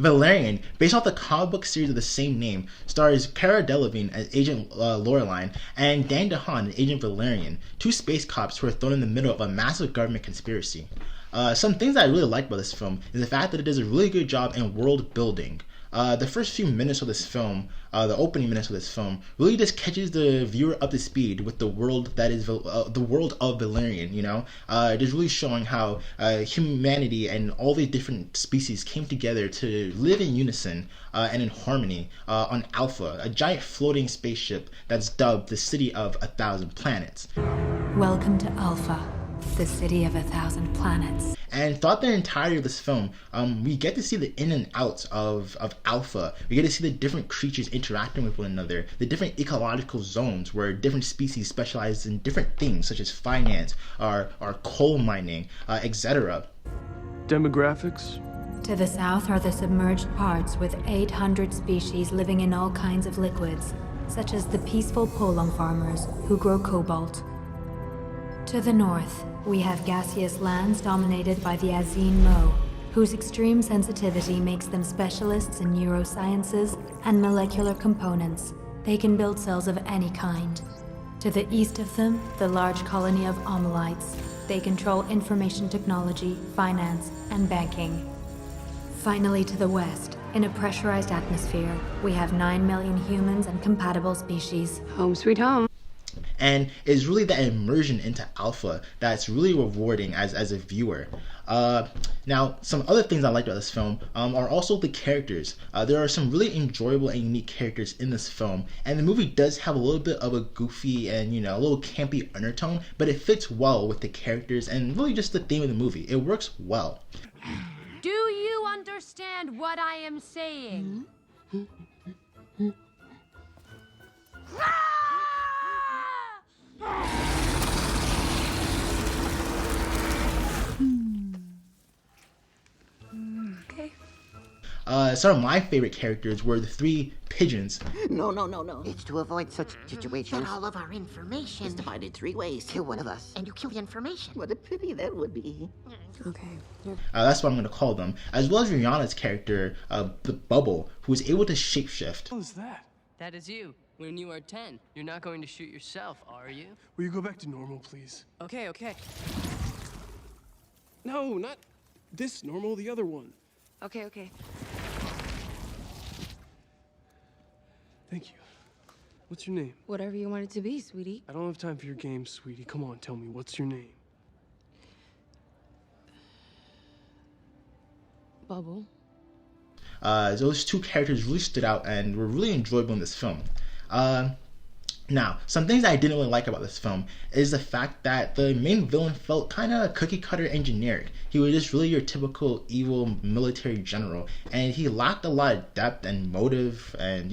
Valerian, based off the comic book series of the same name, stars Cara Delevingne as Agent Laureline and Dehaan as Agent Valerian, two space cops who are thrown in the middle of a massive government conspiracy. Some things that I really like about this film is the fact that it does a really good job in world building. The first few minutes of this film, the opening minutes of this film, really just catches the viewer up to speed with the world that is the world of Valerian. Just really showing how humanity and all the different species came together to live in unison and in harmony on Alpha, a giant floating spaceship that's dubbed the City of 1,000 Planets. Welcome to Alpha, the City of 1,000 Planets. And throughout the entirety of this film, we get to see the in and outs of Alpha. We get to see the different creatures interacting with one another, the different ecological zones where different species specialize in different things such as finance, or coal mining, etc. Demographics? To the south are the submerged parts with 800 species living in all kinds of liquids, such as the peaceful Polong farmers who grow cobalt. To the north, we have gaseous lands dominated by the Azine Mo, whose extreme sensitivity makes them specialists in neurosciences and molecular components. They can build cells of any kind. To the east of them, the large colony of Omelites. They control information technology, finance, and banking. Finally, to the west, in a pressurized atmosphere, we have 9 million humans and compatible species. Home sweet home. And it's really that immersion into Alpha that's really rewarding as a viewer. Now, some other things I liked about this film are also the characters. There are some really enjoyable and unique characters in this film, and the movie does have a little bit of a goofy and a little campy undertone, but it fits well with the characters and really just the theme of the movie. It works well. Do you understand what I am saying? Okay. Some of my favorite characters were the three pigeons. No. It's to avoid such situations. But all of our information It's divided 3 ways. Kill one of us. and you kill the information. What a pity that would be. Okay. That's what I'm going to call them. As well as Rihanna's character, the Bubble, who is able to shapeshift. What is that? That is you. When you are 10, you're not going to shoot yourself, are you? Will you go back to normal, please? Okay. No, not this normal, the other one. Okay. Thank you. What's your name? Whatever you want it to be, sweetie. I don't have time for your games, sweetie. Come on, tell me, what's your name? Bubble. Those two characters really stood out and were really enjoyable in this film. Now, some things I didn't really like about this film is the fact that the main villain felt kind of cookie cutter and generic. He was just really your typical evil military general, and he lacked a lot of depth and motive, and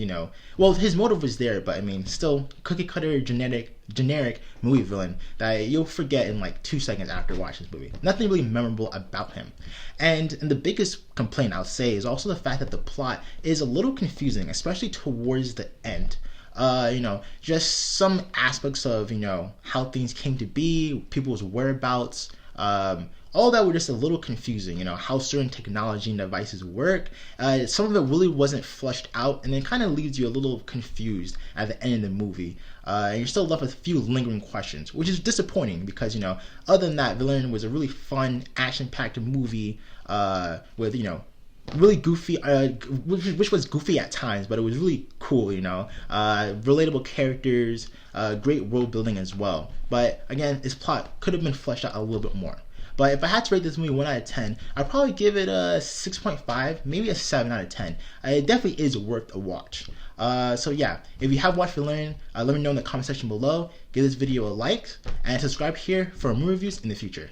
well, his motive was there, but I mean, still cookie cutter generic movie villain that you'll forget in like 2 seconds after watching this movie. Nothing really memorable about him. And the biggest complaint I'll say is also the fact that the plot is a little confusing, especially towards the end. Just some aspects of, how things came to be, people's whereabouts, all that were just a little confusing, how certain technology and devices work. Some of it really wasn't fleshed out, and it kind of leaves you a little confused at the end of the movie. And you're still left with a few lingering questions, which is disappointing because, other than that, Valerian was a really fun, action-packed movie with, really goofy, which was goofy at times, but it was really cool, relatable characters, great world building as well. But again, its plot could have been fleshed out a little bit more. But if I had to rate this movie 1 out of 10, I'd probably give it a 6.5, maybe a 7 out of 10. It definitely is worth a watch. So yeah, if you have watched Valerian, let me know in the comment section below. Give this video a like, and subscribe here for more reviews in the future.